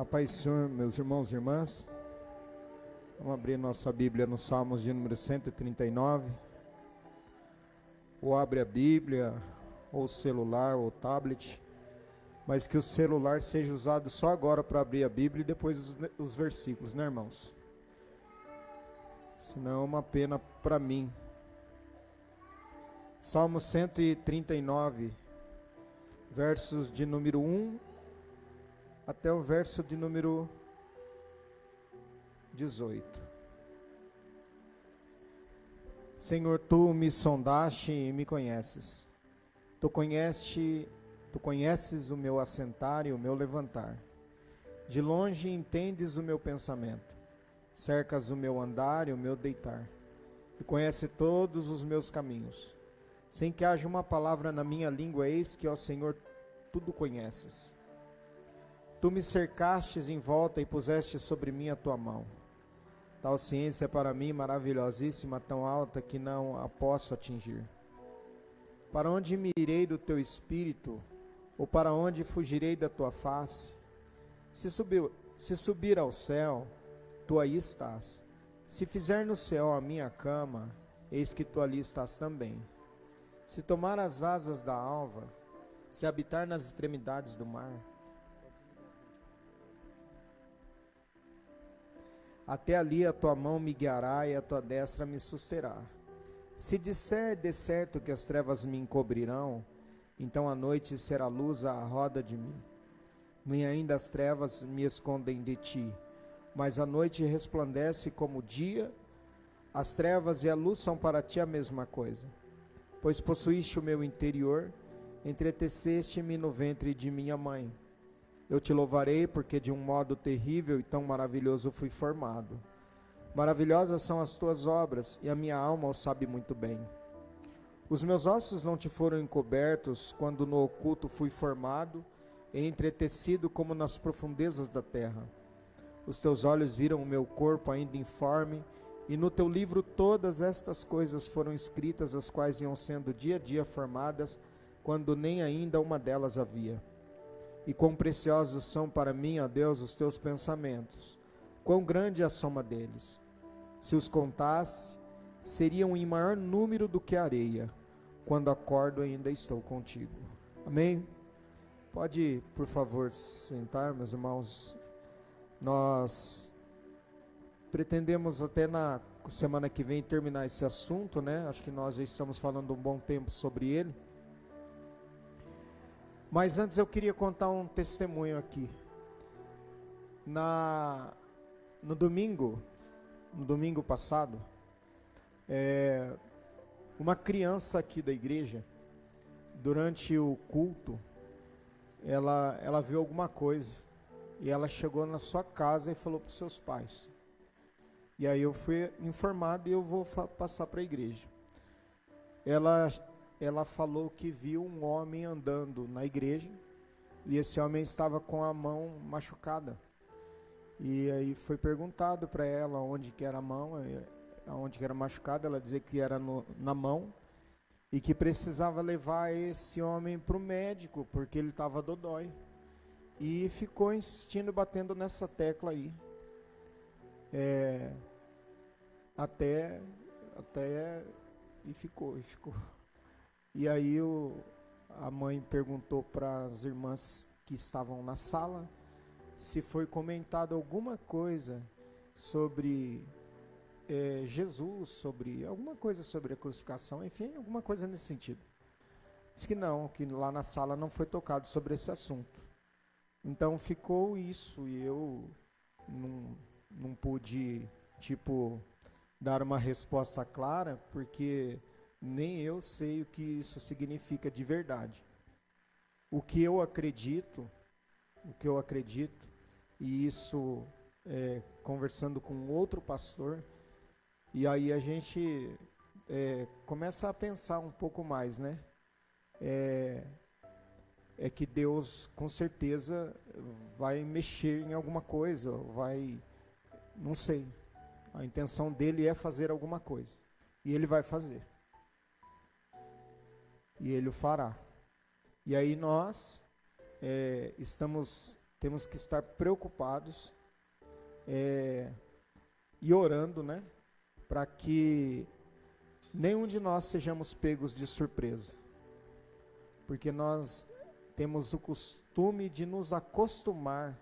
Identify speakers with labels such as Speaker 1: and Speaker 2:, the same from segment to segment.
Speaker 1: Paz do Senhor, meus irmãos e irmãs. Vamos abrir nossa Bíblia no Salmos de número 139. Ou abre a Bíblia, ou celular, ou tablet. Mas que o celular seja usado só agora para abrir a Bíblia e depois os versículos, né, irmãos? Senão é uma pena para mim. Salmo 139, versos de número 1 até o verso de número 18. Senhor, Tu me sondaste e me conheces. Tu conheces o meu assentar e o meu levantar. De longe entendes o meu pensamento. Cercas o meu andar e o meu deitar. E conhece todos os meus caminhos. Sem que haja uma palavra na minha língua, eis que, ó Senhor, tudo conheces. Tu me cercastes em volta e puseste sobre mim a tua mão. Tal ciência é para mim maravilhosíssima, tão alta que não a posso atingir. Para onde me irei do teu espírito? Ou para onde fugirei da tua face? Se subir ao céu, tu aí estás. Se fizer no céu a minha cama, eis que tu ali estás também. Se tomar as asas da alva, se habitar nas extremidades do mar, até ali a tua mão me guiará e a tua destra me susterá. Se disser de certo que as trevas me encobrirão, então a noite será luz à roda de mim. Nem ainda as trevas me escondem de ti, mas a noite resplandece como o dia. As trevas e a luz são para ti a mesma coisa. Pois possuíste o meu interior, entreteceste-me no ventre de minha mãe. Eu te louvarei, porque de um modo terrível e tão maravilhoso fui formado. Maravilhosas são as tuas obras, e a minha alma o sabe muito bem. Os meus ossos não te foram encobertos, quando no oculto fui formado e entretecido como nas profundezas da terra. Os teus olhos viram o meu corpo ainda informe, e no teu livro todas estas coisas foram escritas, as quais iam sendo dia a dia formadas, quando nem ainda uma delas havia. E quão preciosos são para mim, ó Deus, os teus pensamentos. Quão grande é a soma deles. Se os contasse, seriam em maior número do que a areia. Quando acordo, ainda estou contigo. Amém? Pode, por favor, sentar, meus irmãos. Nós pretendemos até na semana que vem terminar esse assunto, né? Acho que nós já estamos falando um bom tempo sobre ele. Mas antes eu queria contar um testemunho aqui. No domingo passado, uma criança aqui da igreja, durante o culto, ela viu alguma coisa. E ela chegou na sua casa e falou para os seus pais. E aí eu fui informado e eu vou passar para a igreja. Ela falou que viu um homem andando na igreja, e esse homem estava com a mão machucada. E aí foi perguntado para ela onde que era a mão, onde que era machucada. Ela dizia que era na mão, e que precisava levar esse homem para o médico, porque ele estava dodói. E ficou insistindo, batendo nessa tecla aí. Até e ficou. E aí a mãe perguntou para as irmãs que estavam na sala se foi comentado alguma coisa sobre Jesus, sobre alguma coisa sobre a crucificação, enfim, alguma coisa nesse sentido. Diz que não, que lá na sala não foi tocado sobre esse assunto. Então ficou isso, e eu não pude, dar uma resposta clara, porque nem eu sei o que isso significa de verdade. O que eu acredito, e isso conversando com outro pastor, e aí a gente começa a pensar um pouco mais, né? É que Deus com certeza vai mexer em alguma coisa, não sei. A intenção dele é fazer alguma coisa, e ele vai fazer. E ele o fará. E aí nós estamos temos que estar preocupados e orando, né? Para que nenhum de nós sejamos pegos de surpresa. Porque nós temos o costume de nos acostumar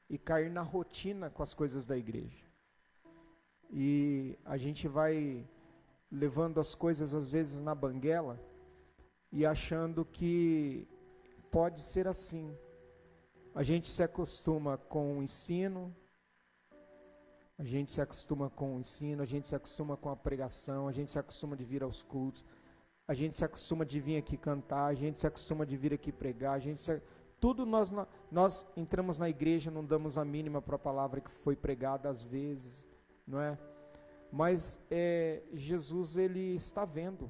Speaker 1: e cair na rotina com as coisas da igreja. E a gente vai levando as coisas às vezes na banguela e achando que pode ser assim. A gente se acostuma com o ensino, a gente se acostuma com a pregação, a gente se acostuma de vir aos cultos, a gente se acostuma de vir aqui cantar, a gente se acostuma de vir aqui pregar, tudo nós entramos na igreja, não damos a mínima para a palavra que foi pregada às vezes, não é? Mas Jesus, ele está vendo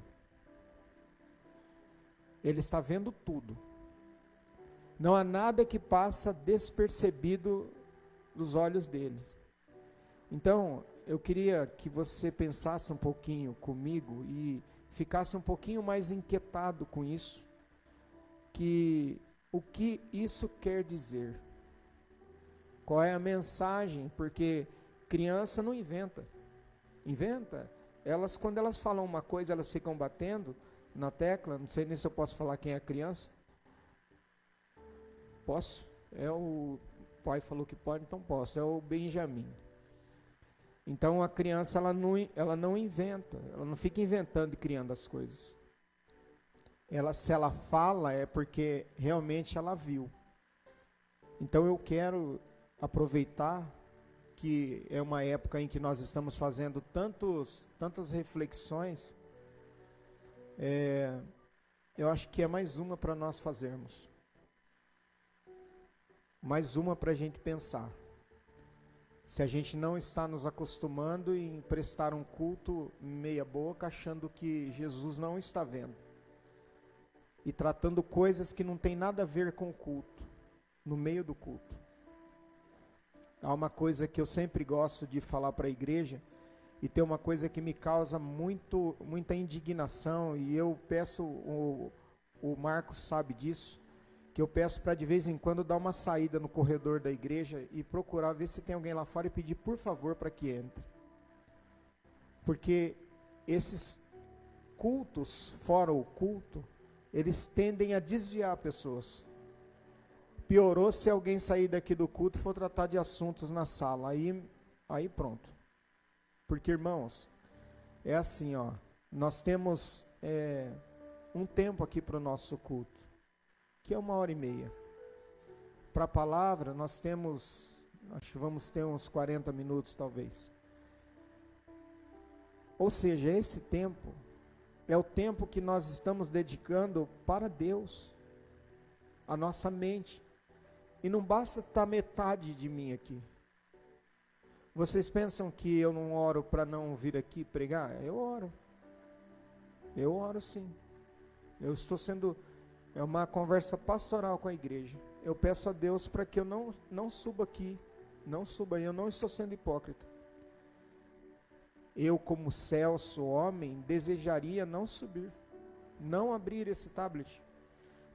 Speaker 1: tudo. Não há nada que passa despercebido dos olhos dele. Então, eu queria que você pensasse um pouquinho comigo e ficasse um pouquinho mais inquietado com isso, que o que isso quer dizer? Qual é a mensagem? Porque criança não inventa. Elas, quando elas falam uma coisa, elas ficam batendo na tecla. Não sei nem se eu posso falar quem é a criança. Posso? O pai falou que pode, então posso. É o Benjamin. Então a criança ela não inventa, ela não fica inventando e criando as coisas. Se ela fala é porque realmente ela viu. Então eu quero aproveitar que é uma época em que nós estamos fazendo tantas reflexões. Eu acho que é mais uma para nós fazermos. Mais uma para a gente pensar. Se a gente não está nos acostumando em prestar um culto meia boca, achando que Jesus não está vendo. E tratando coisas que não tem nada a ver com o culto, no meio do culto. Há uma coisa que eu sempre gosto de falar para a igreja, e tem uma coisa que me causa muita indignação, e eu peço, o Marcos sabe disso, que eu peço para de vez em quando dar uma saída no corredor da igreja e procurar ver se tem alguém lá fora e pedir por favor para que entre. Porque esses cultos, fora o culto, eles tendem a desviar pessoas. Piorou se alguém sair daqui do culto e for tratar de assuntos na sala, aí pronto. Porque, irmãos, é assim, nós temos um tempo aqui para o nosso culto, que é 1h30. Para a palavra, nós temos, acho que vamos ter uns 40 minutos talvez. Ou seja, esse tempo é o tempo que nós estamos dedicando para Deus, a nossa mente. E não basta estar metade de mim aqui. Vocês pensam que eu não oro para não vir aqui pregar? Eu oro sim. Eu estou sendo... É uma conversa pastoral com a igreja. Eu peço a Deus para que eu não suba aqui. Não suba aí, eu não estou sendo hipócrita. Eu, como Celso, homem, desejaria não subir. Não abrir esse tablet.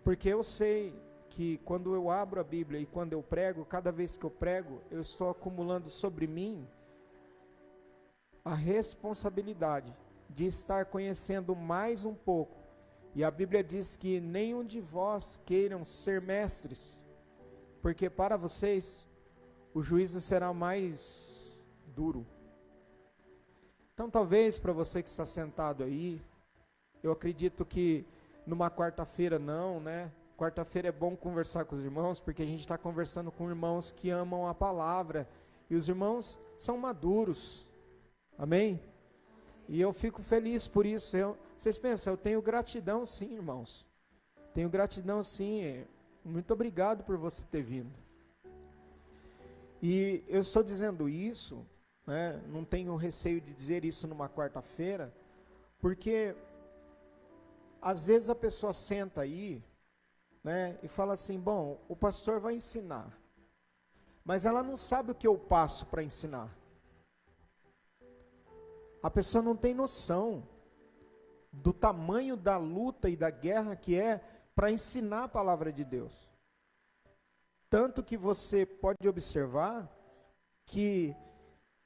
Speaker 1: Porque eu sei que quando eu abro a Bíblia e quando eu prego, cada vez que eu prego, eu estou acumulando sobre mim a responsabilidade de estar conhecendo mais um pouco. E a Bíblia diz que nenhum de vós queiram ser mestres, porque para vocês o juízo será mais duro. Então talvez para você que está sentado aí, eu acredito que numa quarta-feira não, né? Quarta-feira é bom conversar com os irmãos, porque a gente está conversando com irmãos que amam a palavra, e os irmãos são maduros, amém? E eu fico feliz por isso. Vocês pensam, eu tenho gratidão sim, irmãos. Tenho gratidão sim. Muito obrigado por você ter vindo. E eu estou dizendo isso, né, não tenho receio de dizer isso numa quarta-feira, porque às vezes a pessoa senta aí, né, e fala assim, bom, o pastor vai ensinar, mas ela não sabe o que eu passo para ensinar. A pessoa não tem noção do tamanho da luta e da guerra que é para ensinar a palavra de Deus. Tanto que você pode observar que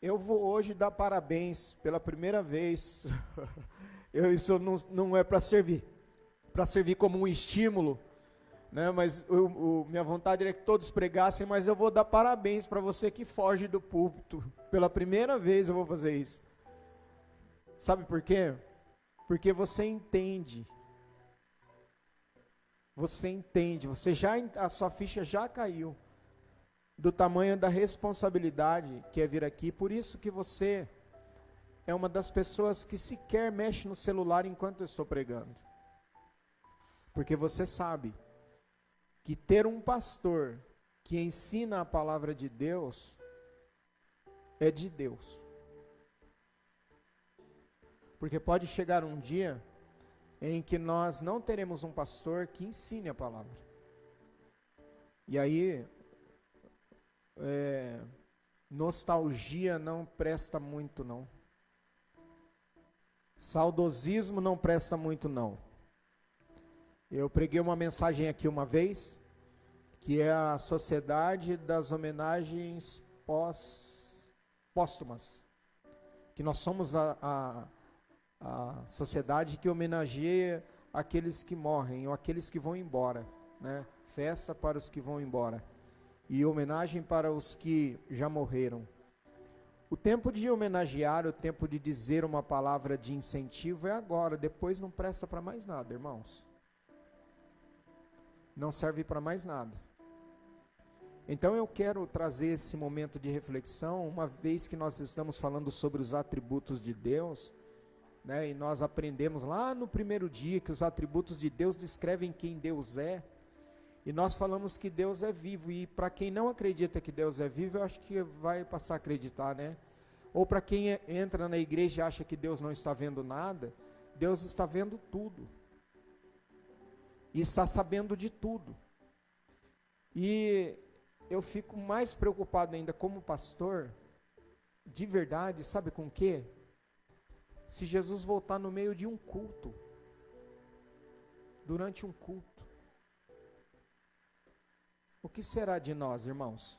Speaker 1: eu vou hoje dar parabéns pela primeira vez. Isso não é para servir como um estímulo, né? Mas minha vontade era que todos pregassem, mas eu vou dar parabéns para você que foge do púlpito. Pela primeira vez eu vou fazer isso. Sabe por quê? Porque você entende. Você entende, a sua ficha já caiu do tamanho da responsabilidade que é vir aqui. Por isso que você é uma das pessoas que sequer mexe no celular enquanto eu estou pregando. Porque você sabe que ter um pastor que ensina a palavra de Deus é de Deus. Porque pode chegar um dia em que nós não teremos um pastor que ensine a palavra. E aí, nostalgia não presta muito não. Saudosismo não presta muito não. Eu preguei uma mensagem aqui uma vez, que é a Sociedade das Homenagens Póstumas. Que nós somos a sociedade que homenageia aqueles que morrem ou aqueles que vão embora, né? Festa para os que vão embora e homenagem para os que já morreram. O tempo de homenagear, o tempo de dizer uma palavra de incentivo é agora, depois não presta para mais nada, irmãos. Não serve para mais nada. Então eu quero trazer esse momento de reflexão, uma vez que nós estamos falando sobre os atributos de Deus, né, e nós aprendemos lá no primeiro dia que os atributos de Deus descrevem quem Deus é, e nós falamos que Deus é vivo, e para quem não acredita que Deus é vivo, eu acho que vai passar a acreditar, né? Ou para quem entra na igreja e acha que Deus não está vendo nada, Deus está vendo tudo, e está sabendo de tudo. E eu fico mais preocupado ainda como pastor, de verdade, sabe com o quê? Se Jesus voltar no meio de um culto, durante um culto, o que será de nós, irmãos?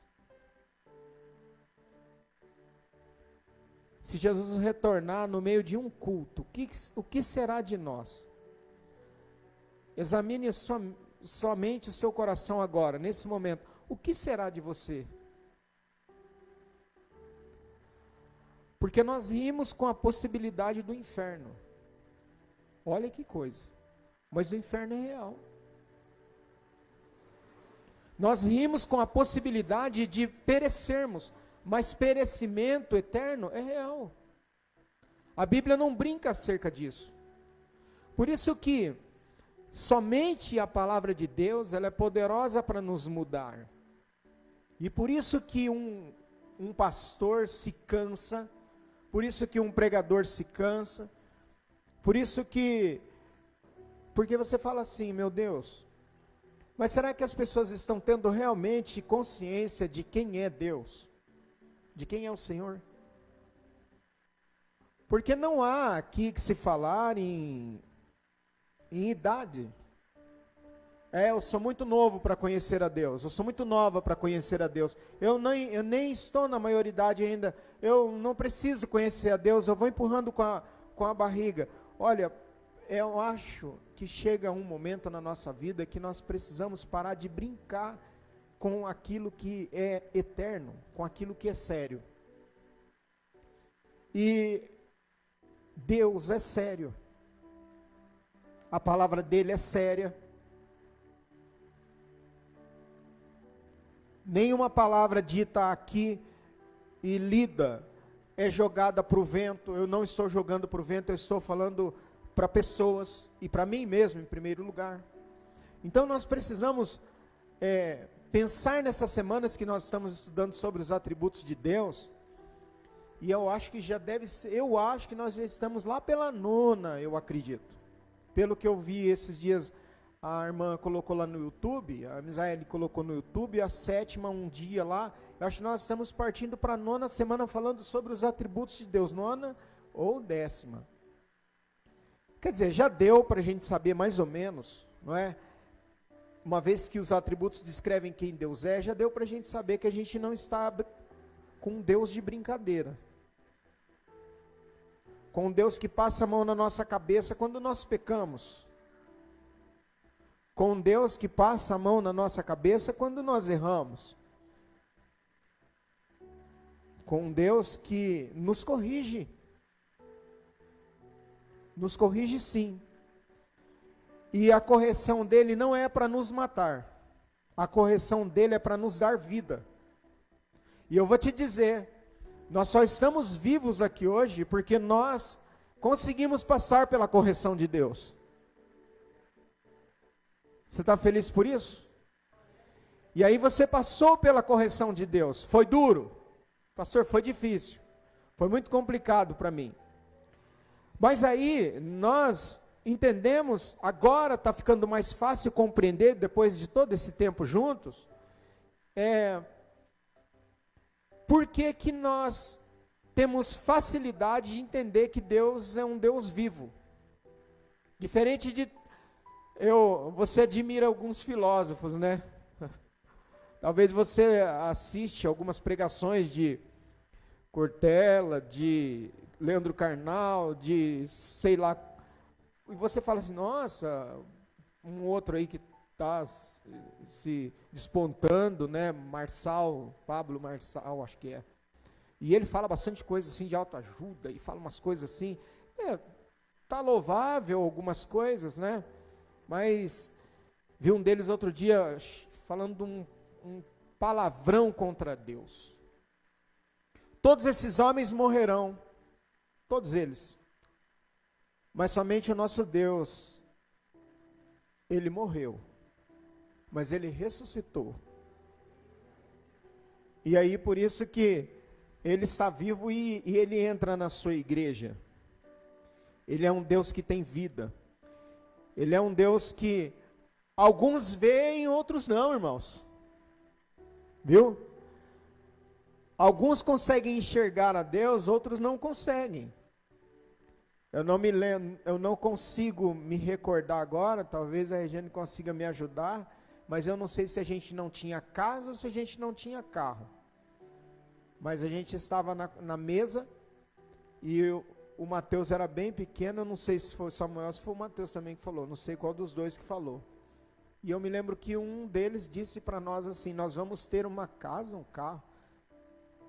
Speaker 1: Se Jesus retornar no meio de um culto, o que será de nós? Examine somente o seu coração agora, nesse momento. O que será de você? Porque nós rimos com a possibilidade do inferno. Olha que coisa. Mas o inferno é real. Nós rimos com a possibilidade de perecermos, mas perecimento eterno é real. A Bíblia não brinca acerca disso. Por isso que somente a palavra de Deus, ela é poderosa para nos mudar. E por isso que um pastor se cansa, por isso que um pregador se cansa, porque você fala assim, meu Deus, mas será que as pessoas estão tendo realmente consciência de quem é Deus? De quem é o Senhor? Porque não há aqui que se falar em idade. Eu sou muito novo para conhecer a Deus, eu sou muito nova para conhecer a Deus, eu nem estou na maioridade ainda, eu não preciso conhecer a Deus, eu vou empurrando com a barriga. Olha, eu acho que chega um momento na nossa vida que nós precisamos parar de brincar com aquilo que é eterno, com aquilo que é sério. E Deus é sério, a palavra dele é séria. Nenhuma palavra dita aqui e lida é jogada para o vento. Eu não estou jogando para o vento, eu estou falando para pessoas e para mim mesmo em primeiro lugar. Então nós precisamos pensar nessas semanas que nós estamos estudando sobre os atributos de Deus. E eu acho que já deve ser, eu acho que nós já estamos lá pela 9ª, eu acredito. Pelo que eu vi esses dias, a irmã colocou lá no YouTube, a Misaele colocou no YouTube, a 7ª, um dia lá. Eu acho que nós estamos partindo para a 9ª semana falando sobre os atributos de Deus, 9ª ou 10ª. Quer dizer, já deu para a gente saber mais ou menos, não é? uma vez que os atributos descrevem quem Deus é, já deu para a gente saber que a gente não está com um Deus de brincadeira. Com um Deus que passa a mão na nossa cabeça quando nós pecamos. Com um Deus que passa a mão na nossa cabeça quando nós erramos. Com um Deus que nos corrige. Nos corrige sim. E a correção dele não é para nos matar. A correção dele é para nos dar vida. E eu vou te dizer, nós só estamos vivos aqui hoje porque nós conseguimos passar pela correção de Deus. Você está feliz por isso? E aí você passou pela correção de Deus. Foi duro? Pastor, foi difícil. Foi muito complicado para mim. Mas aí nós entendemos, agora está ficando mais fácil compreender, depois de todo esse tempo juntos, por que nós temos facilidade de entender que Deus é um Deus vivo. Diferente de, você admira alguns filósofos, né? Talvez você assiste algumas pregações de Cortella, de Leandro Carnal, de sei lá, e você fala assim, nossa, um outro aí que está se despontando, né, Pablo Marçal, acho que é, e ele fala bastante coisa assim de autoajuda, e fala umas coisas assim, tá louvável algumas coisas, né, mas vi um deles outro dia falando de um palavrão contra Deus. Todos esses homens morrerão, todos eles, mas somente o nosso Deus, ele morreu, mas ele ressuscitou. E aí por isso que ele está vivo e ele entra na sua igreja. Ele é um Deus que tem vida. Ele é um Deus que alguns veem, outros não, irmãos. Viu? Alguns conseguem enxergar a Deus, outros não conseguem. Eu não me lembro, eu não consigo me recordar agora, talvez a Regiane consiga me ajudar, mas eu não sei se a gente não tinha casa ou se a gente não tinha carro. Mas a gente estava na mesa e o Mateus era bem pequeno, eu não sei se foi o Samuel, se foi o Mateus também que falou, não sei qual dos dois que falou. E eu me lembro que um deles disse para nós assim, nós vamos ter uma casa, um carro.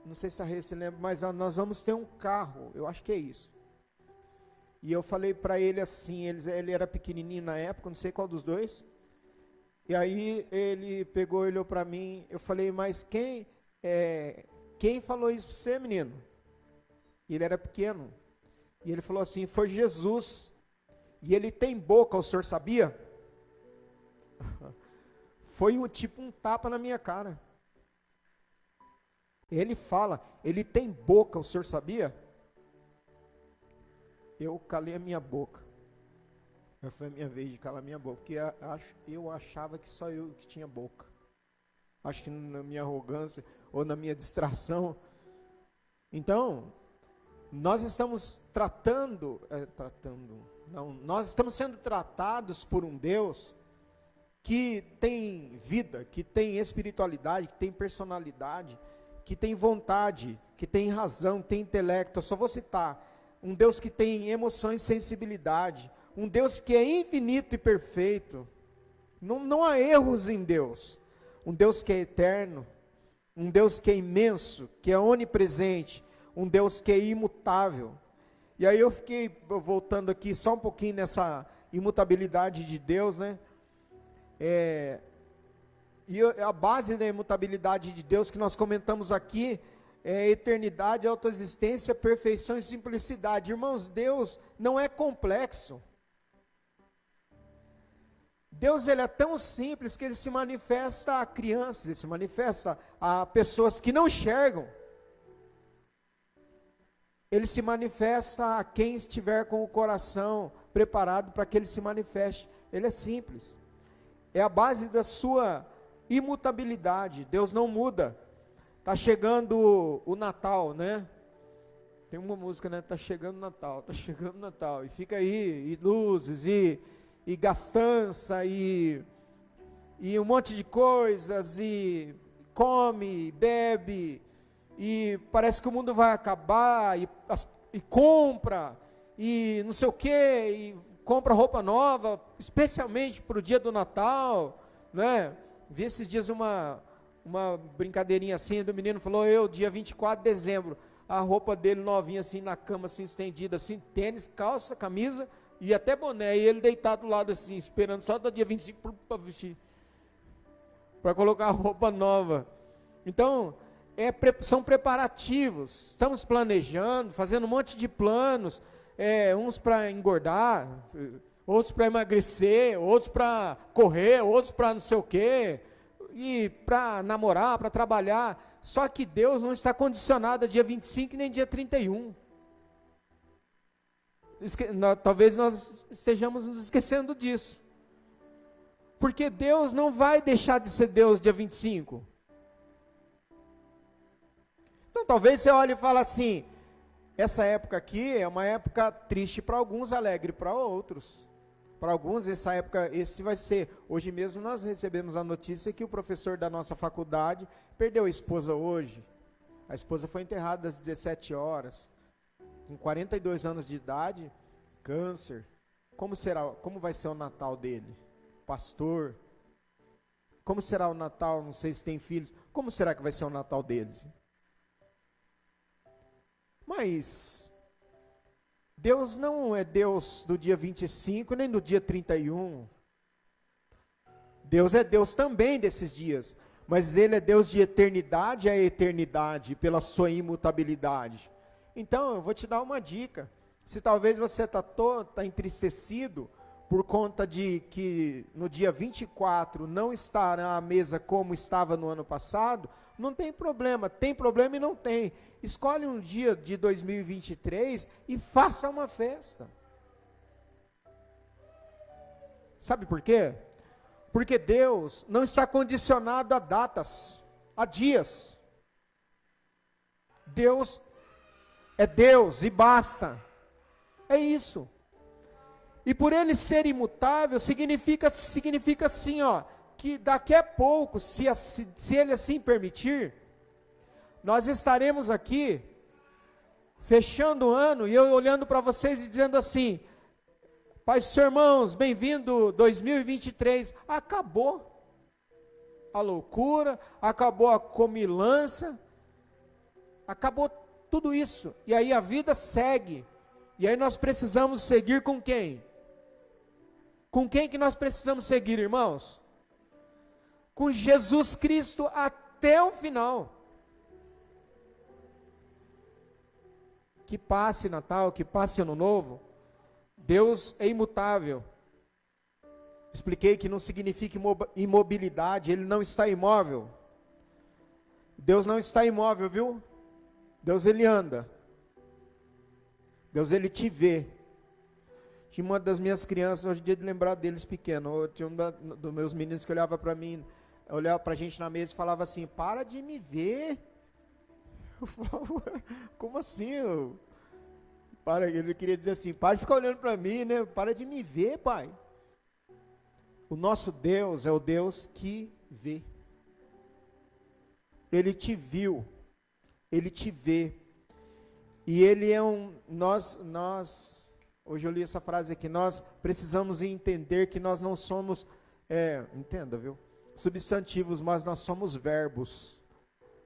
Speaker 1: Não sei se a Rê se lembra, mas nós vamos ter um carro, eu acho que é isso. E eu falei para ele assim, ele era pequenininho na época, não sei qual dos dois. E aí ele pegou e olhou para mim, eu falei, mas quem falou isso para você, menino? E ele era pequeno. E ele falou assim, foi Jesus. E ele tem boca, o senhor sabia? Foi tipo um tapa na minha cara. Ele fala, ele tem boca, o senhor sabia? Eu calei a minha boca. Foi a minha vez de calar a minha boca, porque eu achava que só eu que tinha boca. Acho que na minha arrogância ou na minha distração. Então, nós estamos nós estamos sendo tratados por um Deus que tem vida, que tem espiritualidade, que tem personalidade, que tem vontade, que tem razão, que tem intelecto. Eu só vou citar um Deus que tem emoções e sensibilidade, um Deus que é infinito e perfeito, não há erros em Deus, um Deus que é eterno, um Deus que é imenso, que é onipresente, um Deus que é imutável. E aí eu fiquei voltando aqui só um pouquinho nessa imutabilidade de Deus, né? E a base da imutabilidade de Deus que nós comentamos aqui é eternidade, autoexistência, perfeição e simplicidade. Irmãos, Deus não é complexo. Deus, ele é tão simples que ele se manifesta a crianças, ele se manifesta a pessoas que não enxergam. Ele se manifesta a quem estiver com o coração preparado para que ele se manifeste. Ele é simples. É a base da sua imutabilidade. Deus não muda. Está chegando o Natal, né? Tem uma música, né? Está chegando o Natal, está chegando o Natal. E fica aí, e luzes, e gastança, e e um monte de coisas, e come, bebe, e parece que o mundo vai acabar, e compra, e não sei o quê, e compra roupa nova, especialmente para o dia do Natal, né? Vi esses dias uma brincadeirinha assim, do menino falou, dia 24 de dezembro, a roupa dele novinha assim, na cama assim, estendida assim, tênis, calça, camisa, e até boné, e ele deitado do lado assim, esperando só do dia 25 para vestir, para colocar a roupa nova. Então, são preparativos, estamos planejando, fazendo um monte de planos, uns para engordar, outros para emagrecer, outros para correr, outros para não sei o quê, e para namorar, para trabalhar. Só que Deus não está condicionado a dia 25 nem dia 31. Talvez nós estejamos nos esquecendo disso. Porque Deus não vai deixar de ser Deus dia 25. Então talvez você olhe e fale assim, essa época aqui é uma época triste para alguns, alegre para outros. Para alguns, essa época, esse vai ser. Hoje mesmo nós recebemos a notícia que o professor da nossa faculdade perdeu a esposa hoje. A esposa foi enterrada às 17 horas. Com 42 anos de idade, câncer. Como vai ser o Natal dele? Pastor. Como será o Natal? Não sei se tem filhos. Como será que vai ser o Natal deles? Mas Deus não é Deus do dia 25, nem do dia 31. Deus é Deus também desses dias. Mas Ele é Deus de eternidade a eternidade, pela sua imutabilidade. Então, eu vou te dar uma dica. Se talvez você está entristecido por conta de que no dia 24 não estará à mesa como estava no ano passado, não tem problema. Tem problema e não tem. Escolhe um dia de 2023 e faça uma festa. Sabe por quê? Porque Deus não está condicionado a datas, a dias. Deus é Deus e basta. É isso. E por Ele ser imutável, significa assim, que daqui a pouco, se Ele assim permitir, nós estaremos aqui, fechando o ano, e eu olhando para vocês e dizendo assim, pais e irmãos, bem-vindo 2023, acabou a loucura, acabou a comilança, acabou tudo isso, e aí a vida segue, e aí nós precisamos seguir com quem? Com quem que nós precisamos seguir, irmãos? Com Jesus Cristo até o final. Que passe Natal, que passe Ano Novo, Deus é imutável. Expliquei que não significa imobilidade, Ele não está imóvel. Deus não está imóvel, viu? Deus, Ele anda. Deus, Ele te vê. Tinha uma das minhas crianças, hoje é dia de lembrar deles pequeno, tinha um dos meus meninos que olhava para mim, olhava para a gente na mesa e falava assim, para de me ver. Eu falava, como assim? Ele queria dizer assim, para de ficar olhando para mim, né? Para de me ver, pai. O nosso Deus é o Deus que vê. Ele te viu, Ele te vê. E Ele é hoje eu li essa frase aqui, nós precisamos entender que nós não somos, entenda, viu? Substantivos, mas nós somos verbos.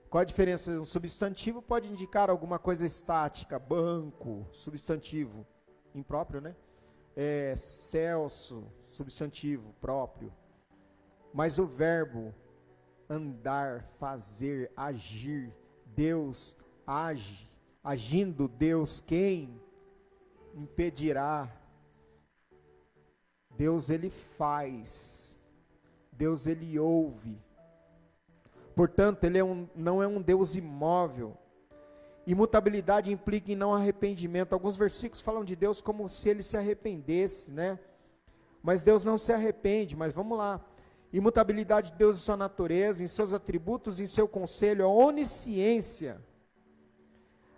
Speaker 1: Qual a diferença? Um substantivo pode indicar alguma coisa estática, banco, substantivo, impróprio, né? Celso, substantivo, próprio. Mas o verbo, andar, fazer, agir, Deus age, agindo Deus, quem impedirá? Deus, Ele faz, Deus, Ele ouve. Portanto, Ele não é um Deus imóvel. Imutabilidade implica em não arrependimento. Alguns versículos falam de Deus como se Ele se arrependesse, né? Mas Deus não se arrepende, mas vamos lá. Imutabilidade de Deus em sua natureza, em seus atributos, em seu conselho, a onisciência.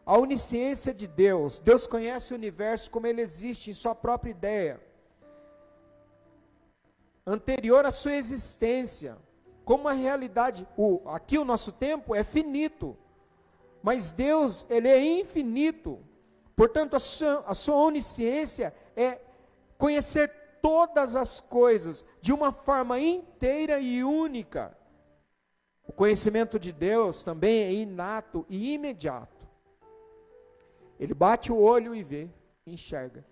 Speaker 1: A onisciência de Deus. Deus conhece o universo como ele existe, em sua própria ideia. anterior à sua existência, como uma realidade. Aqui o nosso tempo é finito, mas Deus, ele é infinito. Portanto, a sua onisciência é conhecer todas as coisas de uma forma inteira e única. O conhecimento de Deus também é inato e imediato. Ele bate o olho e vê, enxerga.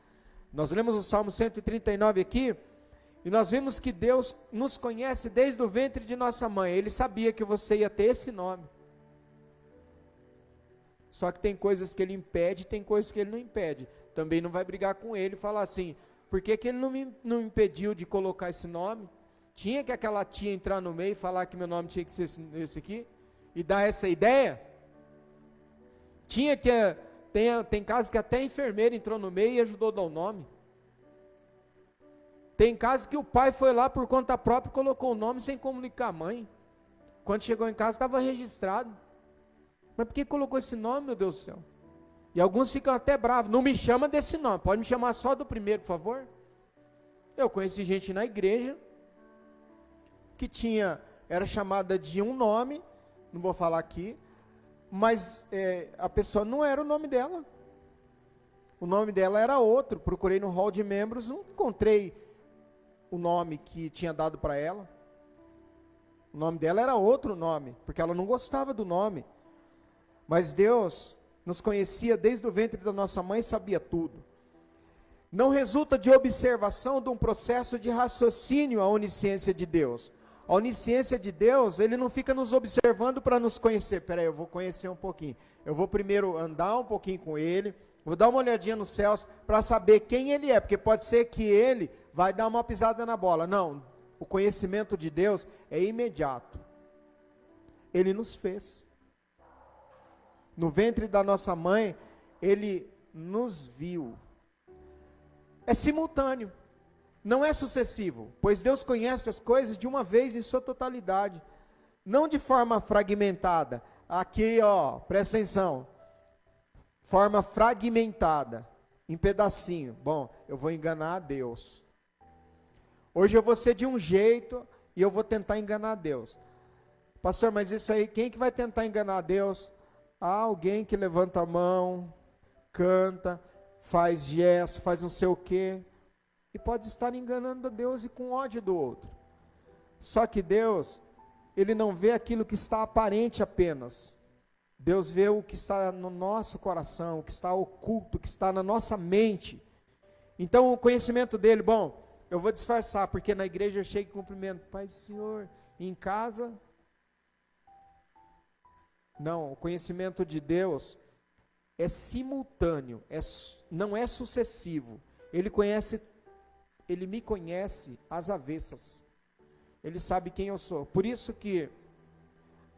Speaker 1: Nós lemos o Salmo 139 aqui, e nós vimos que Deus nos conhece desde o ventre de nossa mãe. Ele sabia que você ia ter esse nome. Só que tem coisas que ele impede, tem coisas que ele não impede. Também não vai brigar com ele e falar assim, por que ele não me impediu de colocar esse nome? Tinha que aquela tia entrar no meio e falar que meu nome tinha que ser esse aqui? E dar essa ideia? Tinha que... Tem casos que até a enfermeira entrou no meio e ajudou a dar o nome. Tem casos que o pai foi lá por conta própria e colocou o nome sem comunicar a mãe. Quando chegou em casa estava registrado. Mas por que colocou esse nome, meu Deus do céu? E alguns ficam até bravos. Não me chama desse nome, pode me chamar só do primeiro, por favor. Eu conheci gente na igreja que era chamada de um nome, não vou falar aqui, mas a pessoa não era o nome dela. O nome dela era outro. Procurei no hall de membros, não encontrei o nome que tinha dado para ela. O nome dela era outro nome, porque ela não gostava do nome. Mas Deus nos conhecia desde o ventre da nossa mãe e sabia tudo. Não resulta de observação de um processo de raciocínio a onisciência de Deus. A onisciência de Deus, ele não fica nos observando para nos conhecer. Peraí, eu vou conhecer um pouquinho. Eu vou primeiro andar um pouquinho com ele, vou dar uma olhadinha nos céus para saber quem ele é, porque pode ser que ele vai dar uma pisada na bola. Não, o conhecimento de Deus é imediato. Ele nos fez. No ventre da nossa mãe, ele nos viu. É simultâneo. Não é sucessivo, pois Deus conhece as coisas de uma vez em sua totalidade, não de forma fragmentada. Aqui, presta atenção, forma fragmentada, em pedacinho. Bom, eu vou enganar a Deus. Hoje eu vou ser de um jeito e eu vou tentar enganar a Deus. Pastor, mas isso aí, quem que vai tentar enganar a Deus? Alguém que levanta a mão, canta, faz gesto, faz não sei o quê. E pode estar enganando a Deus e com ódio do outro. Só que Deus, ele não vê aquilo que está aparente apenas. Deus vê o que está no nosso coração, o que está oculto, o que está na nossa mente. Então o conhecimento dele, bom, eu vou disfarçar, porque na igreja eu chego e cumprimento, Pai do Senhor, em casa. Não, o conhecimento de Deus é simultâneo, não é sucessivo. Ele me conhece às avessas. Ele sabe quem eu sou. Por isso que,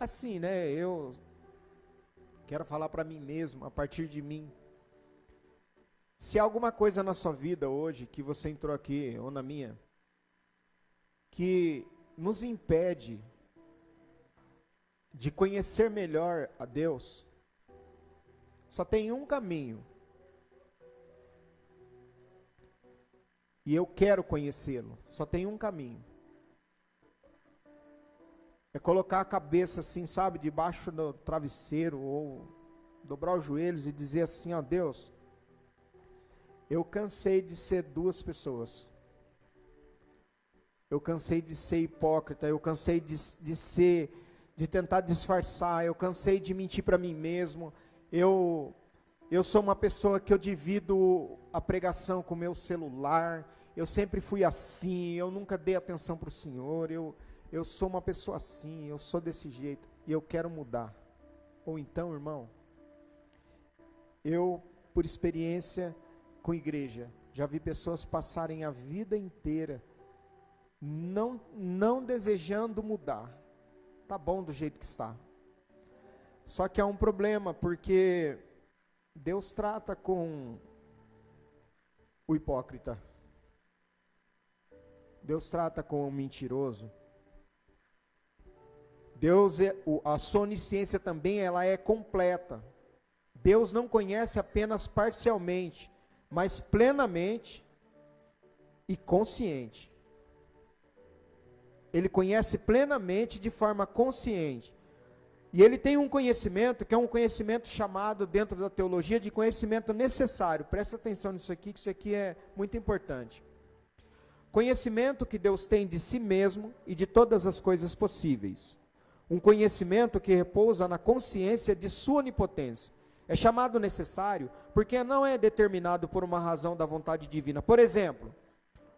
Speaker 1: assim, eu quero falar para mim mesmo, a partir de mim. Se há alguma coisa na sua vida hoje, que você entrou aqui, ou na minha, que nos impede de conhecer melhor a Deus, só tem um caminho. E eu quero conhecê-lo. Só tem um caminho. É colocar a cabeça assim, sabe, debaixo do travesseiro, ou dobrar os joelhos e dizer assim, Deus, eu cansei de ser duas pessoas. Eu cansei de ser hipócrita, eu cansei de tentar disfarçar, eu cansei de mentir para mim mesmo. Eu sou uma pessoa que eu divido a pregação com o meu celular, eu sempre fui assim, eu nunca dei atenção para o Senhor, eu sou uma pessoa assim, eu sou desse jeito, e eu quero mudar. Ou então, irmão, eu, por experiência com igreja, já vi pessoas passarem a vida inteira não desejando mudar. Tá bom do jeito que está. Só que há um problema, porque Deus trata com o hipócrita. Deus trata com o mentiroso. A sua onisciência também, ela é completa. Deus não conhece apenas parcialmente, mas plenamente e consciente. ele conhece plenamente de forma consciente. E ele tem um conhecimento, que é um conhecimento chamado, dentro da teologia, de conhecimento necessário. Presta atenção nisso aqui, que isso aqui é muito importante. Conhecimento que Deus tem de si mesmo e de todas as coisas possíveis. Um conhecimento que repousa na consciência de sua onipotência. É chamado necessário porque não é determinado por uma razão da vontade divina. Por exemplo,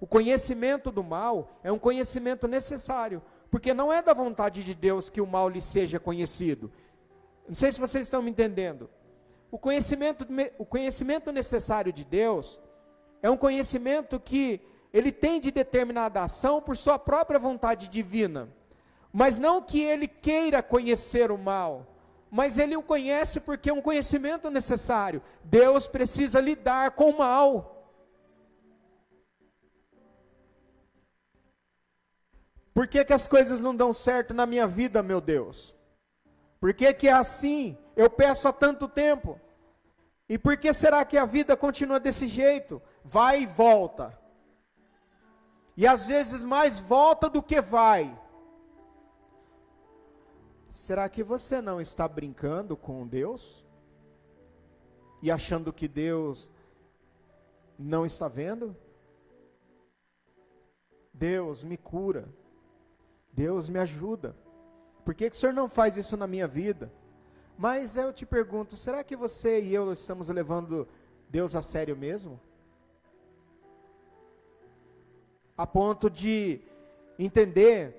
Speaker 1: o conhecimento do mal é um conhecimento necessário, porque não é da vontade de Deus que o mal lhe seja conhecido. Não sei se vocês estão me entendendo. O conhecimento necessário de Deus é um conhecimento que ele tem de determinada ação por sua própria vontade divina. Mas não que ele queira conhecer o mal, mas ele o conhece porque é um conhecimento necessário. Deus precisa lidar com o mal. Por que que as coisas não dão certo na minha vida, meu Deus? Por que que é assim? Eu peço há tanto tempo. E por que será que a vida continua desse jeito? Vai e volta. E às vezes mais volta do que vai. Será que você não está brincando com Deus? E achando que Deus não está vendo? Deus me cura. Deus me ajuda. Por que que o Senhor não faz isso na minha vida? Mas eu te pergunto, será que você e eu estamos levando Deus a sério mesmo? A ponto de entender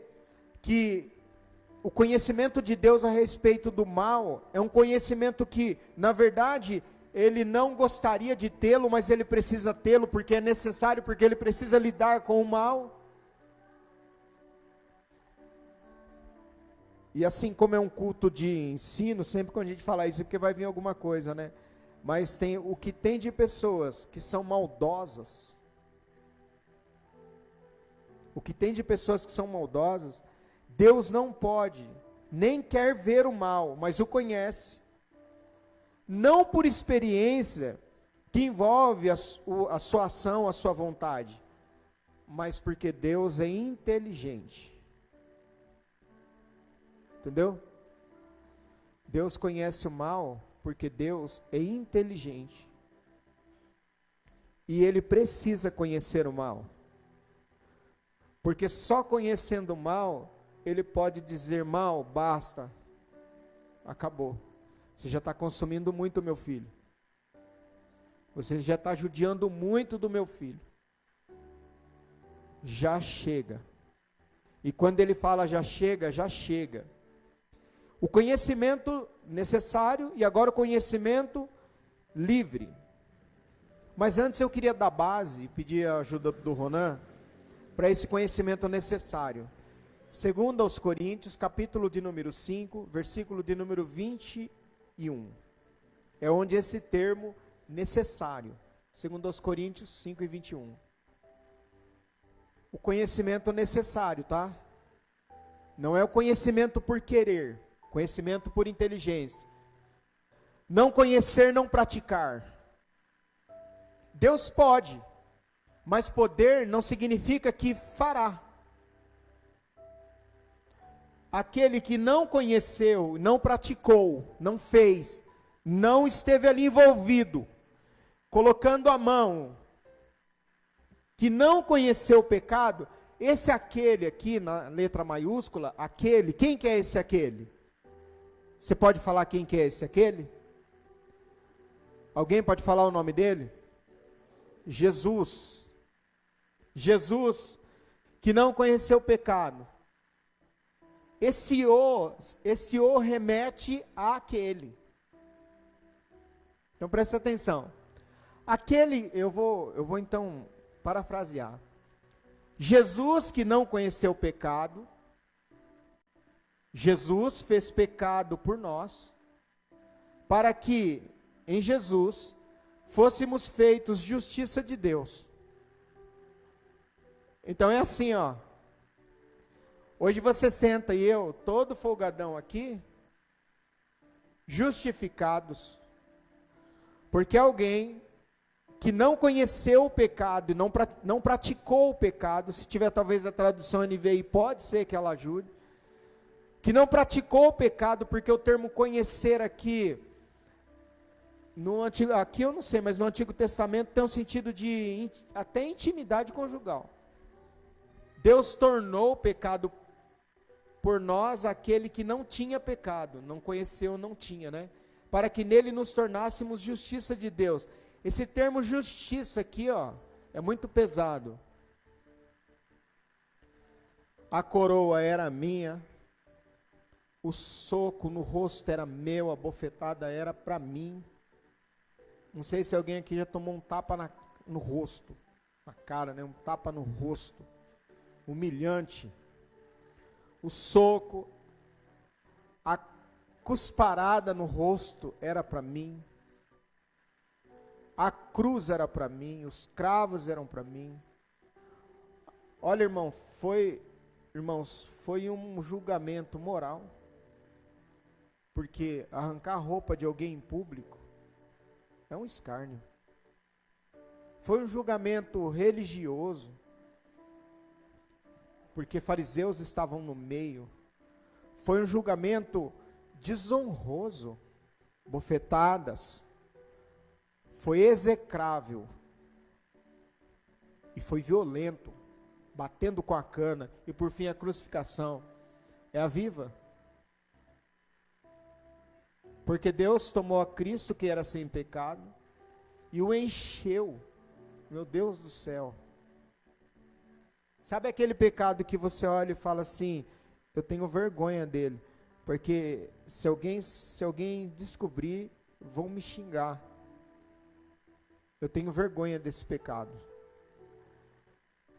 Speaker 1: que o conhecimento de Deus a respeito do mal é um conhecimento que, na verdade, ele não gostaria de tê-lo, mas ele precisa tê-lo porque é necessário, porque ele precisa lidar com o mal. E assim como é um culto de ensino, sempre quando a gente fala isso é porque vai vir alguma coisa, né? Mas tem o que tem de pessoas que são maldosas. O que tem de pessoas que são maldosas, Deus não pode, nem quer ver o mal, mas o conhece. Não por experiência que envolve a sua ação, a sua vontade, mas porque Deus é inteligente. Entendeu? Deus conhece o mal porque Deus é inteligente. E Ele precisa conhecer o mal. Porque só conhecendo o mal, Ele pode dizer: mal, basta, acabou. Você já está consumindo muito, meu filho. Você já está judiando muito do meu filho. Já chega. E quando Ele fala já chega, já chega. O conhecimento necessário e agora o conhecimento livre. Mas antes eu queria dar base, pedir a ajuda do Ronan, para esse conhecimento necessário. Segundo aos Coríntios, capítulo de número 5, versículo de número 21. É onde esse termo necessário. Segundo aos Coríntios 5 e 21. O conhecimento necessário, tá? Não é o conhecimento por querer. Conhecimento por inteligência. Não conhecer, não praticar. Deus pode, mas poder não significa que fará. Aquele que não conheceu, não praticou, não fez, não esteve ali envolvido, colocando a mão, que não conheceu o pecado, esse aquele aqui, na letra maiúscula, aquele, quem que é esse aquele? Você pode falar quem que é esse aquele? Alguém pode falar o nome dele? Jesus. Jesus, que não conheceu o pecado. Esse o remete àquele. Então presta atenção. Aquele, eu vou então parafrasear. Jesus que não conheceu o pecado, Jesus fez pecado por nós, para que em Jesus fôssemos feitos justiça de Deus. Então é assim, ó. Hoje você senta e eu, todo folgadão aqui, justificados, porque alguém que não conheceu o pecado e não praticou o pecado, se tiver talvez a tradução NVI, pode ser que ela ajude, que não praticou o pecado, porque o termo conhecer aqui, aqui eu não sei, mas no Antigo Testamento tem um sentido de até intimidade conjugal. Deus tornou o pecado por nós aquele que não tinha pecado, não conheceu, não tinha, né? Para que nele nos tornássemos justiça de Deus. Esse termo justiça aqui, ó, é muito pesado. A coroa era minha, o soco no rosto era meu, a bofetada era para mim. Não sei se alguém aqui já tomou um tapa no rosto, na cara, né? Um tapa no rosto, humilhante. O soco, a cusparada no rosto era para mim. A cruz era para mim, os cravos eram para mim. Olha, irmãos, foi um julgamento moral. Porque arrancar a roupa de alguém em público é um escárnio. Foi um julgamento religioso, porque fariseus estavam no meio. Foi um julgamento desonroso, bofetadas. Foi execrável. E foi violento, batendo com a cana. E por fim a crucificação. É a viva. Porque Deus tomou a Cristo, que era sem pecado, e o encheu. Meu Deus do céu. Sabe aquele pecado que você olha e fala assim, eu tenho vergonha dele, porque se alguém descobrir, vão me xingar. Eu tenho vergonha desse pecado.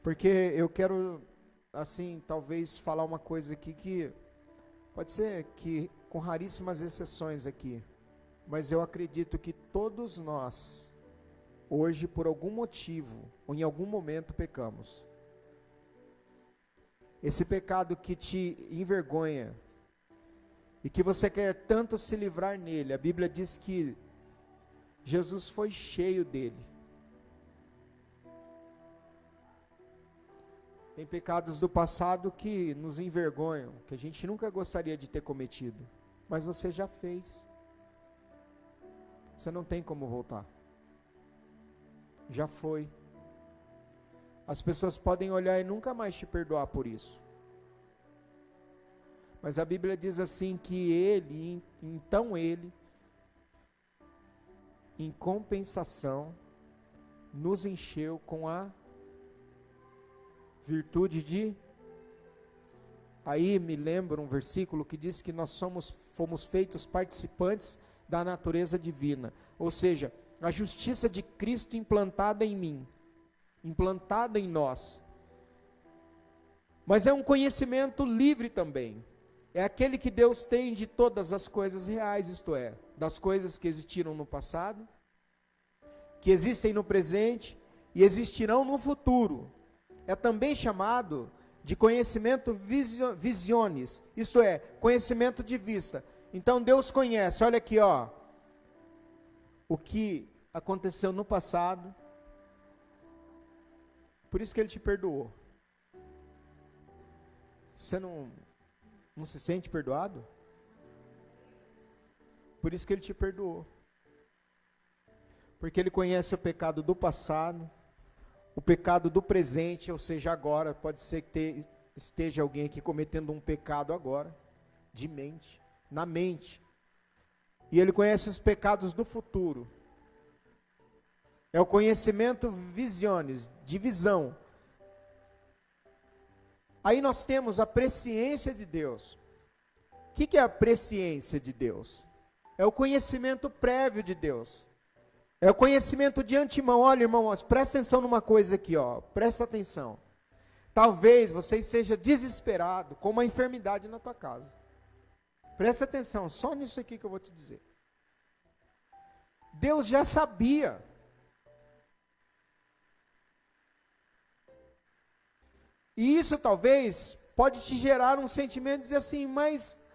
Speaker 1: Porque eu quero, assim, talvez falar uma coisa aqui que pode ser que com raríssimas exceções aqui, mas eu acredito que todos nós, hoje, por algum motivo, ou em algum momento, pecamos. Esse pecado que te envergonha, e que você quer tanto se livrar nele, a Bíblia diz que Jesus foi cheio dele. Tem pecados do passado que nos envergonham, que a gente nunca gostaria de ter cometido. Mas você já fez. Você não tem como voltar. Já foi. As pessoas podem olhar e nunca mais te perdoar por isso. Mas a Bíblia diz assim que então ele, em compensação, nos encheu com a virtude de... Aí me lembra um versículo que diz que nós fomos feitos participantes da natureza divina. Ou seja, a justiça de Cristo implantada em mim, implantada em nós. Mas é um conhecimento livre também. É aquele que Deus tem de todas as coisas reais, isto é, das coisas que existiram no passado, que existem no presente e existirão no futuro. É também chamado de conhecimento visiones, isto é, conhecimento de vista. Então Deus conhece, olha aqui, ó, o que aconteceu no passado, por isso que Ele te perdoou. Você não se sente perdoado? Por isso que Ele te perdoou. Porque Ele conhece o pecado do passado, o pecado do presente, ou seja, agora. Pode ser que esteja alguém aqui cometendo um pecado agora, de mente, na mente. E Ele conhece os pecados do futuro. É o conhecimento visiones, de visão. Aí nós temos a presciência de Deus. O que é a presciência de Deus? É o conhecimento prévio de Deus. É o conhecimento de antemão. Olha, irmãos, presta atenção numa coisa aqui, ó. Presta atenção. Talvez você esteja desesperado com uma enfermidade na tua casa. Presta atenção, só nisso aqui que eu vou te dizer. Deus já sabia. E isso talvez pode te gerar um sentimento de dizer assim, mas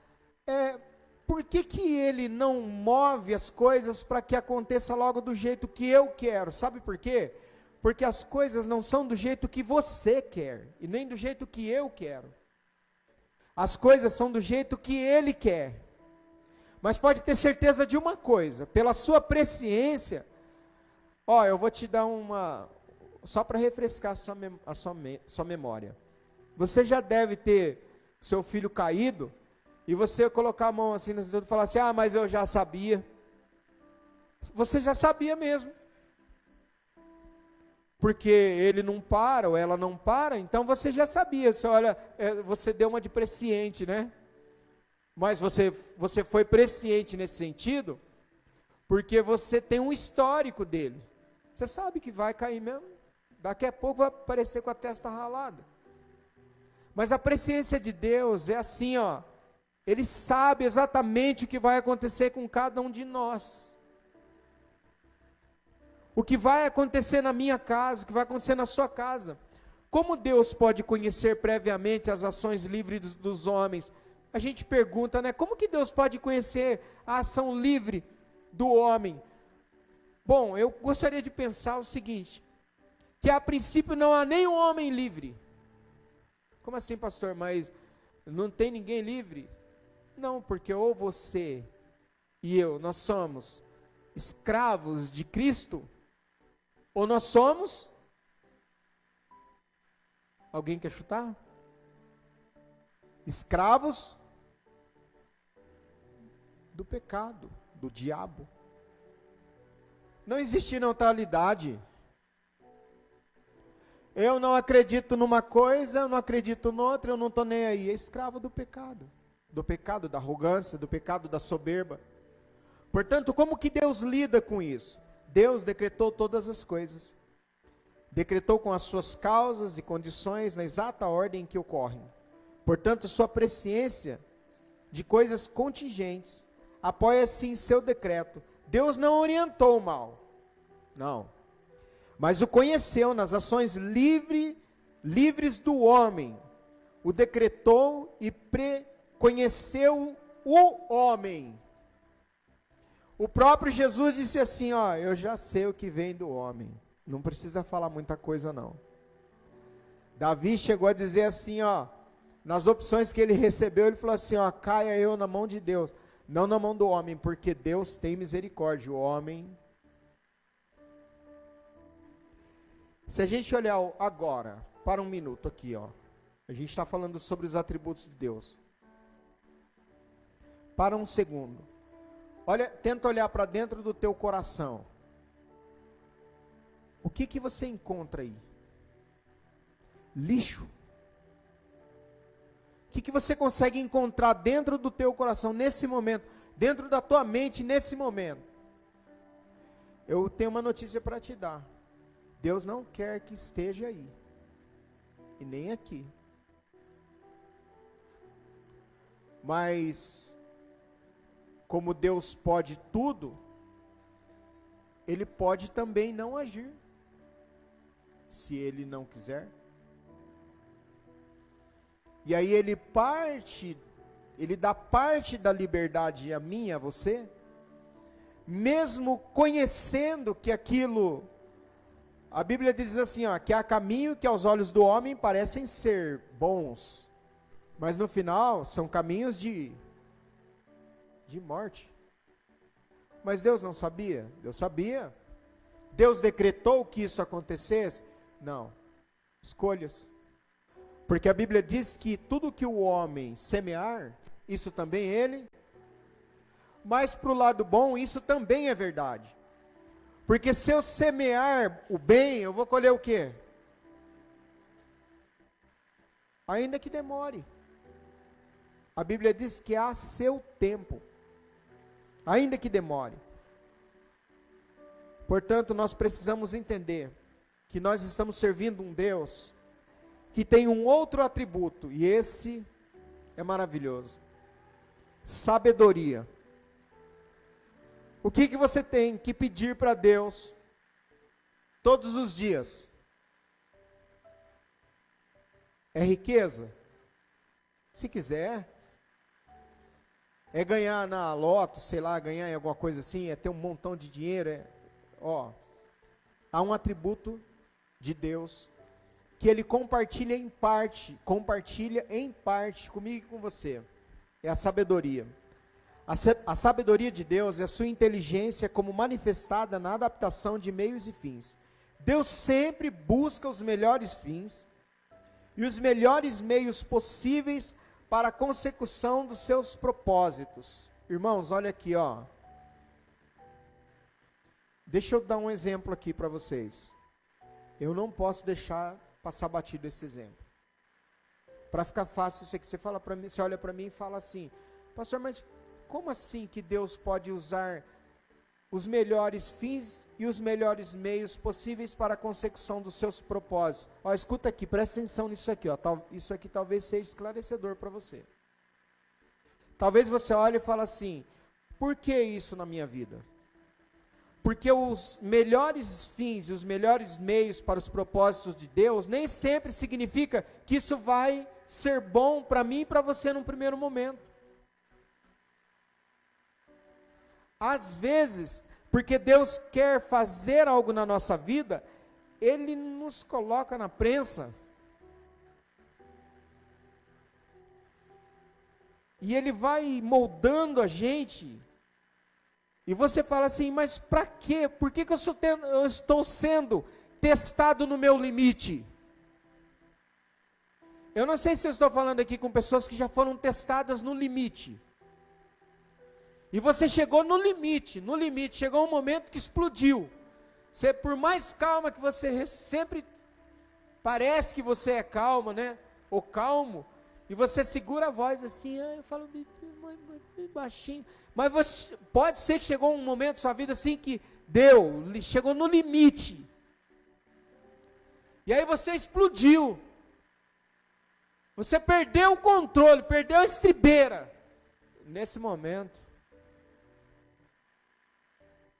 Speaker 1: por que que ele não move as coisas para que aconteça logo do jeito que eu quero? Sabe por quê? Porque as coisas não são do jeito que você quer, e nem do jeito que eu quero. As coisas são do jeito que ele quer. Mas pode ter certeza de uma coisa, pela sua presciência, eu vou te dar só para refrescar a sua memória. Você já deve ter seu filho caído, e você colocar a mão assim no dedo e falar assim, mas eu já sabia. Você já sabia mesmo. Porque ele não para, ou ela não para, então você já sabia. Você olha, você deu uma de presciente, né? Mas você foi presciente nesse sentido, porque você tem um histórico dele. Você sabe que vai cair mesmo. Daqui a pouco vai aparecer com a testa ralada. Mas a presciência de Deus é assim, Ele sabe exatamente o que vai acontecer com cada um de nós. O que vai acontecer na minha casa, o que vai acontecer na sua casa. Como Deus pode conhecer previamente as ações livres dos homens? A gente pergunta, né? Como que Deus pode conhecer a ação livre do homem? Bom, eu gostaria de pensar o seguinte, que a princípio não há nenhum homem livre. Como assim, pastor? Mas não tem ninguém livre? Não, porque ou você e eu, nós somos escravos de Cristo, ou nós somos... Alguém quer chutar? Escravos do pecado, do diabo. Não existe neutralidade. Eu não acredito numa coisa, eu não acredito noutra, eu não estou nem aí. É escravo do pecado. Do pecado da arrogância, do pecado da soberba. Portanto, como que Deus lida com isso? Deus decretou todas as coisas. Decretou com as suas causas e condições na exata ordem em que ocorrem. Portanto, sua presciência de coisas contingentes apoia-se em seu decreto. Deus não orientou o mal. Não. Mas o conheceu nas ações livres do homem. O decretou e conheceu o homem. O próprio Jesus disse assim, eu já sei o que vem do homem. Não precisa falar muita coisa não. Davi chegou a dizer assim, nas opções que ele recebeu, ele falou assim, caia eu na mão de Deus, não na mão do homem, porque Deus tem misericórdia, o homem... Se a gente olhar agora, para um minuto aqui, a gente está falando sobre os atributos de Deus. Para um segundo. Tenta olhar para dentro do teu coração. O que você encontra aí? Lixo. O que você consegue encontrar dentro do teu coração nesse momento? Dentro da tua mente nesse momento? Eu tenho uma notícia para te dar. Deus não quer que esteja aí. E nem aqui. Mas, como Deus pode tudo, Ele pode também não agir. Se Ele não quiser. E aí Ele dá parte da liberdade a mim, a você, mesmo conhecendo que aquilo... A Bíblia diz assim, que há caminho que aos olhos do homem parecem ser bons, mas no final são caminhos de morte. Mas Deus não sabia? Deus sabia. Deus decretou que isso acontecesse? Não. Escolhas. Porque a Bíblia diz que tudo que o homem semear, isso também ele. Mas para o lado bom, isso também é verdade. Porque se eu semear o bem, eu vou colher o quê? Ainda que demore. A Bíblia diz que há seu tempo. Ainda que demore. Portanto, nós precisamos entender que nós estamos servindo um Deus que tem um outro atributo, e esse é maravilhoso. Sabedoria. O que você tem que pedir para Deus todos os dias? É riqueza? Se quiser. É ganhar na loto, sei lá, ganhar em alguma coisa assim, é ter um montão de dinheiro. Há um atributo de Deus que Ele compartilha em parte comigo e com você. É a sabedoria. A sabedoria de Deus é a sua inteligência como manifestada na adaptação de meios e fins. Deus sempre busca os melhores fins e os melhores meios possíveis para a consecução dos seus propósitos. Irmãos, olha aqui, ó. Deixa eu dar um exemplo aqui para vocês. Eu não posso deixar passar batido esse exemplo. Para ficar fácil, você fala para mim, você olha para mim e fala assim: pastor, mas como assim que Deus pode usar os melhores fins e os melhores meios possíveis para a consecução dos seus propósitos? Ó, escuta aqui, presta atenção nisso aqui, ó. Isso aqui talvez seja esclarecedor para você. Talvez você olhe e fale assim: por que isso na minha vida? Porque os melhores fins e os melhores meios para os propósitos de Deus nem sempre significa que isso vai ser bom para mim e para você num primeiro momento. Às vezes, porque Deus quer fazer algo na nossa vida, Ele nos coloca na prensa. E Ele vai moldando a gente. E você fala assim: mas para quê? Por que eu estou sendo testado no meu limite? Eu não sei se eu estou falando aqui com pessoas que já foram testadas no limite. E você chegou no limite, chegou um momento que explodiu. Você, por mais calma que você sempre parece que você é calma, né? Ou calmo, e você segura a voz assim, eu falo bem baixinho. Mas você, pode ser que chegou um momento da sua vida assim que chegou no limite. E aí você explodiu. Você perdeu o controle, perdeu a estribeira. Nesse momento,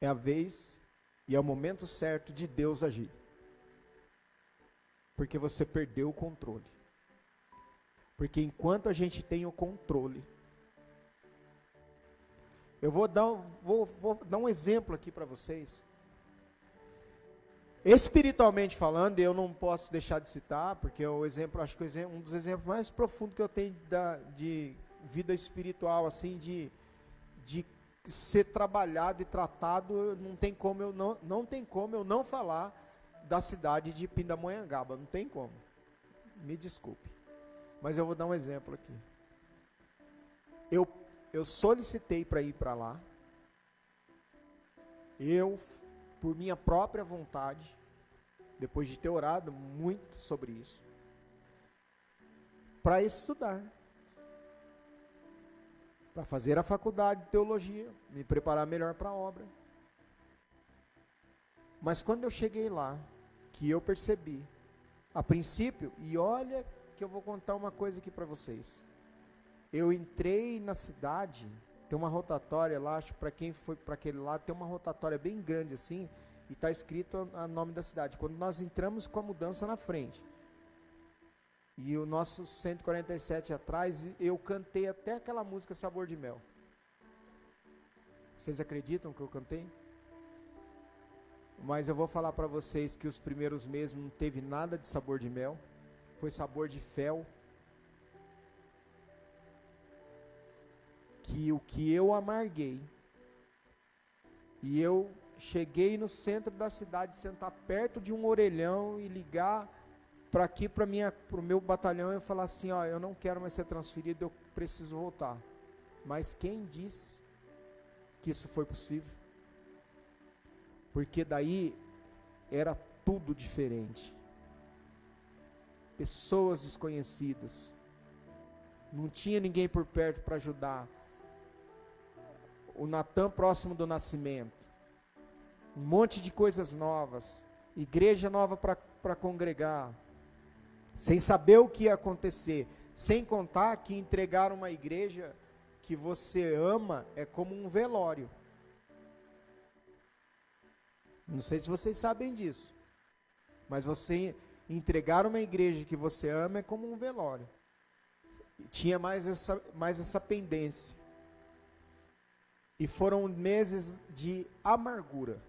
Speaker 1: é a vez e é o momento certo de Deus agir. Porque você perdeu o controle. Porque enquanto a gente tem o controle, eu vou dar um exemplo aqui para vocês. Espiritualmente falando, eu não posso deixar de citar, porque o exemplo, acho que um dos exemplos mais profundos que eu tenho de vida espiritual, assim, de ser trabalhado e tratado, não tem como eu não falar da cidade de Pindamonhangaba, não tem como. Me desculpe. Mas eu vou dar um exemplo aqui. Eu solicitei para ir para lá. Por minha própria vontade, depois de ter orado muito sobre isso, para estudar, para fazer a faculdade de teologia, me preparar melhor para a obra. Mas quando eu cheguei lá, que eu percebi, a princípio, e olha que eu vou contar uma coisa aqui para vocês. Eu entrei na cidade, tem uma rotatória lá, acho que para quem foi para aquele lado, tem uma rotatória bem grande assim, e está escrito o nome da cidade. Quando nós entramos com a mudança na frente, e o nosso 147 atrás, eu cantei até aquela música Sabor de Mel. Vocês acreditam que eu cantei? Mas eu vou falar para vocês que os primeiros meses não teve nada de sabor de mel, foi sabor de fel. Que o que eu amarguei, e eu cheguei no centro da cidade, sentar perto de um orelhão e ligar para aqui, para o meu batalhão, e falar assim: ó, eu não quero mais ser transferido, eu preciso voltar. Mas quem disse que isso foi possível? Porque daí era tudo diferente. Pessoas desconhecidas, não tinha ninguém por perto para ajudar. O Natan próximo do nascimento, um monte de coisas novas, igreja nova para congregar, sem saber o que ia acontecer, sem contar que entregar uma igreja que você ama é como um velório. Não sei se vocês sabem disso, mas você entregar uma igreja que você ama é como um velório. Tinha mais essa pendência. E foram meses de amargura.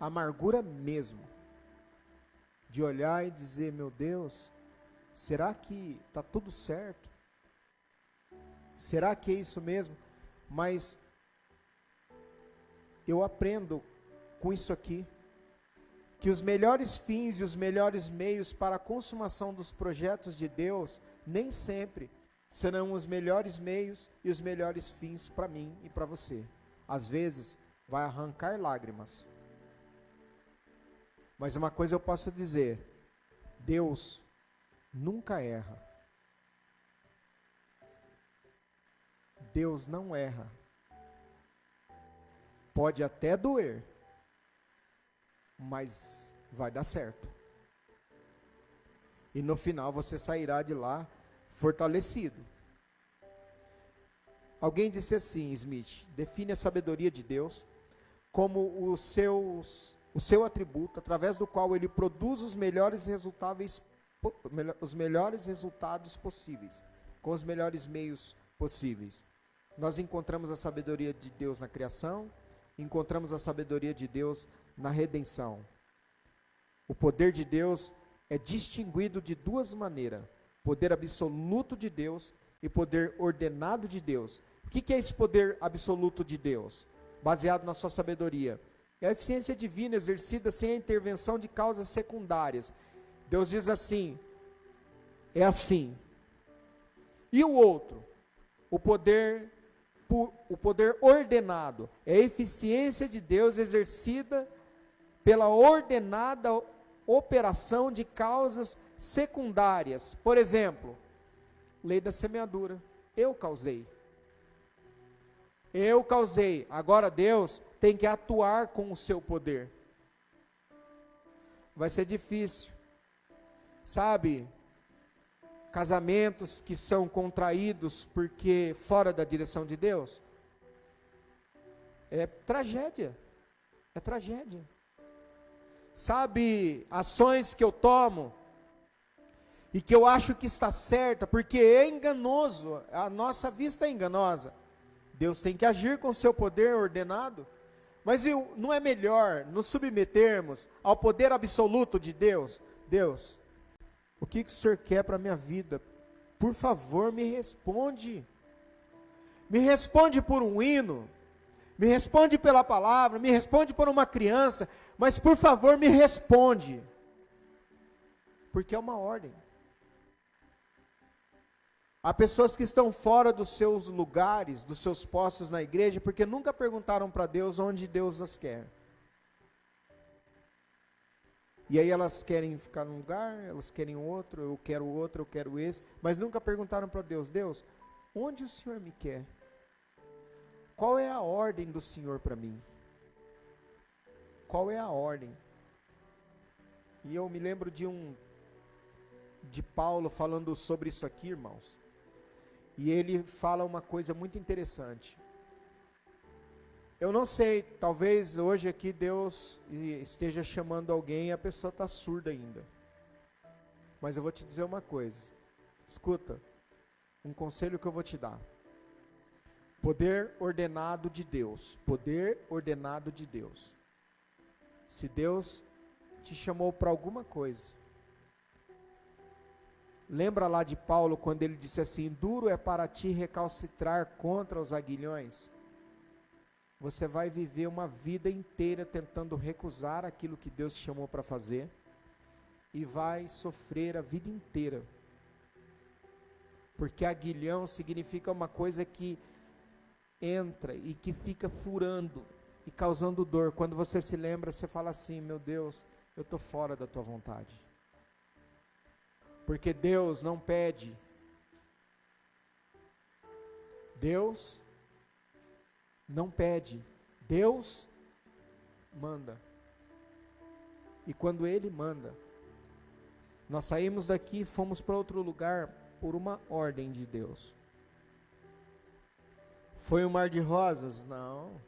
Speaker 1: Amargura mesmo. De olhar e dizer, meu Deus, será que está tudo certo? Será que é isso mesmo? Mas eu aprendo com isso aqui, que os melhores fins e os melhores meios para a consumação dos projetos de Deus, nem sempre serão os melhores meios e os melhores fins para mim e para você. Às vezes, vai arrancar lágrimas. Mas uma coisa eu posso dizer, Deus nunca erra. Deus não erra. Pode até doer, mas vai dar certo. E no final você sairá de lá fortalecido. Alguém disse assim, Smith, define a sabedoria de Deus como o seu atributo, através do qual ele produz os melhores resultados possíveis, com os melhores meios possíveis. Nós encontramos a sabedoria de Deus na criação, encontramos a sabedoria de Deus na redenção. O poder de Deus é distinguido de duas maneiras: poder absoluto de Deus e poder ordenado de Deus. O que é esse poder absoluto de Deus? Baseado na sua sabedoria. É a eficiência divina exercida sem a intervenção de causas secundárias. Deus diz assim, é assim. E o outro? O poder ordenado. É a eficiência de Deus exercida pela ordenada operação de causas secundárias. Por exemplo, lei da semeadura. Eu causei. Agora Deus tem que atuar com o seu poder. Vai ser difícil. Sabe, casamentos que são contraídos porque fora da direção de Deus, é tragédia. É tragédia. Sabe, ações que eu tomo e que eu acho que está certa, porque é enganoso, a nossa vista é enganosa. Deus tem que agir com o seu poder ordenado, mas não é melhor nos submetermos ao poder absoluto de Deus? Deus, o que o Senhor quer para a minha vida? Por favor, me responde. Me responde por um hino, me responde pela palavra, me responde por uma criança, mas por favor me responde, porque é uma ordem. Há pessoas que estão fora dos seus lugares, dos seus postos na igreja, porque nunca perguntaram para Deus onde Deus as quer. E aí elas querem ficar num lugar, elas querem outro, eu quero esse, mas nunca perguntaram para Deus, Deus, onde o Senhor me quer? Qual é a ordem do Senhor para mim? Qual é a ordem? E eu me lembro de Paulo falando sobre isso aqui, irmãos. E ele fala uma coisa muito interessante. Eu não sei, talvez hoje aqui Deus esteja chamando alguém e a pessoa está surda ainda. Mas eu vou te dizer uma coisa. Escuta, um conselho que eu vou te dar. Poder ordenado de Deus. Poder ordenado de Deus. Se Deus te chamou para alguma coisa, lembra lá de Paulo quando ele disse assim, duro é para ti recalcitrar contra os aguilhões? Você vai viver uma vida inteira tentando recusar aquilo que Deus te chamou para fazer e vai sofrer a vida inteira. Porque aguilhão significa uma coisa que entra e que fica furando e causando dor. Quando você se lembra, você fala assim, meu Deus, eu estou fora da tua vontade. Porque Deus não pede. Deus não pede. Deus manda. E quando Ele manda, nós saímos daqui e fomos para outro lugar por uma ordem de Deus. Foi um mar de rosas? Não.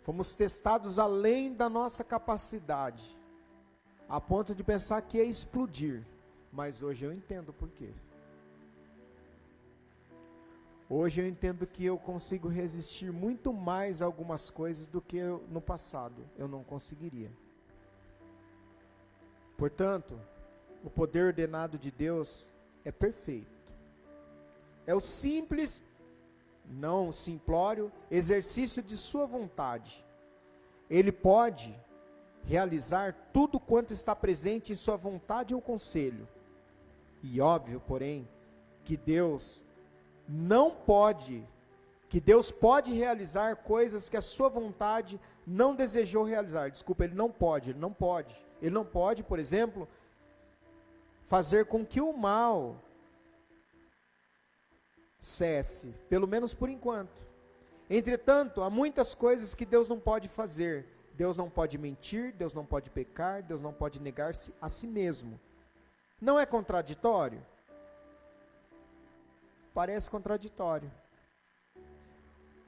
Speaker 1: Fomos testados além da nossa capacidade, a ponto de pensar que ia explodir, mas hoje eu entendo por quê. Hoje eu entendo que eu consigo resistir muito mais a algumas coisas do que no passado eu não conseguiria. Portanto, o poder ordenado de Deus é perfeito. É o simples, não simplório, exercício de sua vontade. Ele pode realizar tudo quanto está presente em sua vontade ou conselho. E óbvio, porém, que Deus pode realizar coisas que a sua vontade não desejou realizar. Desculpa, ele não pode, por exemplo, fazer com que o mal cesse, pelo menos por enquanto. Entretanto, há muitas coisas que Deus não pode fazer. Deus não pode mentir, Deus não pode pecar, Deus não pode negar-se a si mesmo. Não é contraditório? Parece contraditório.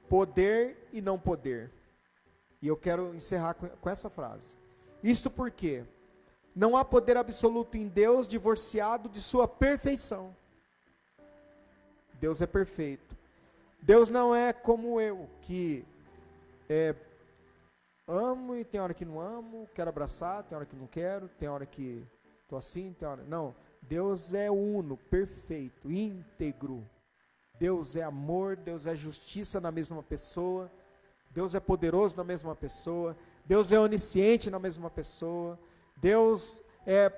Speaker 1: Poder e não poder. E eu quero encerrar com essa frase. Isto porque não há poder absoluto em Deus divorciado de sua perfeição. Deus é perfeito. Deus não é como eu, que amo e tem hora que não amo, quero abraçar, tem hora que não quero, tem hora que estou assim, tem hora... Não, Deus é uno, perfeito, íntegro. Deus é amor, Deus é justiça na mesma pessoa, Deus é poderoso na mesma pessoa, Deus é onisciente na mesma pessoa, Deus é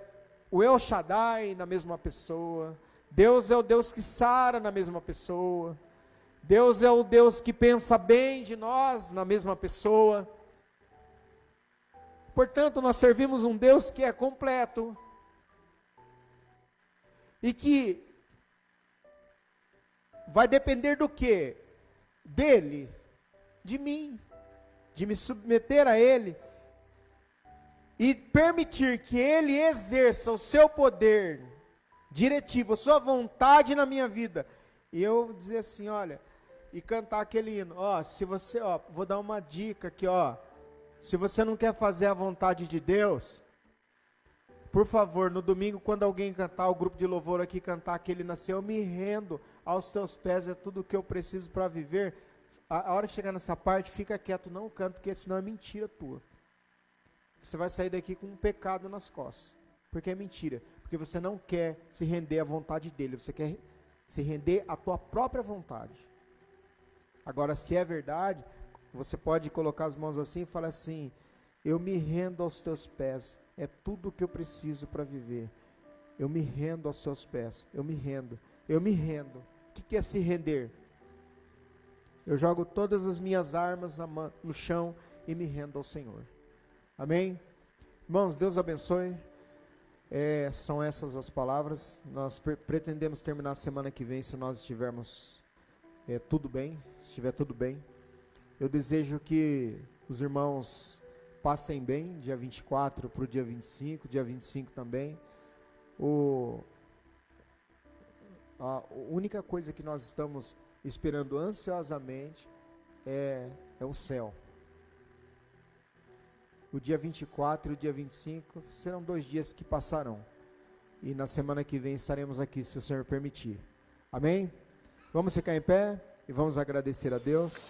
Speaker 1: o El Shaddai na mesma pessoa, Deus é o Deus que sara na mesma pessoa, Deus é o Deus que pensa bem de nós na mesma pessoa. Portanto, nós servimos um Deus que é completo e que vai depender do quê? Dele, de mim, de me submeter a Ele e permitir que Ele exerça o seu poder diretivo, a sua vontade na minha vida. E eu dizer assim, olha, e cantar aquele hino, se você, vou dar uma dica aqui, se você não quer fazer a vontade de Deus, por favor, no domingo, quando alguém cantar, o grupo de louvor aqui cantar aquele nasceu, eu me rendo aos teus pés, é tudo o que eu preciso para viver. A hora que chegar nessa parte, fica quieto, não canta, porque senão é mentira tua. Você vai sair daqui com um pecado nas costas, porque é mentira, porque você não quer se render à vontade dele, você quer se render à tua própria vontade. Agora, se é verdade, você pode colocar as mãos assim e falar assim, eu me rendo aos teus pés, é tudo o que eu preciso para viver. Eu me rendo aos teus pés, eu me rendo. O que é se render? Eu jogo todas as minhas armas no chão e me rendo ao Senhor. Amém? Irmãos, Deus abençoe. São essas as palavras. Nós pretendemos terminar a semana que vem, se nós estivermos tudo bem, se estiver tudo bem. Eu desejo que os irmãos passem bem, dia 24 para o dia 25, dia 25 também. A única coisa que nós estamos esperando ansiosamente é o céu. O dia 24 e o dia 25 serão 2 dias que passarão. E na semana que vem estaremos aqui, se o Senhor permitir. Amém? Vamos ficar em pé e vamos agradecer a Deus.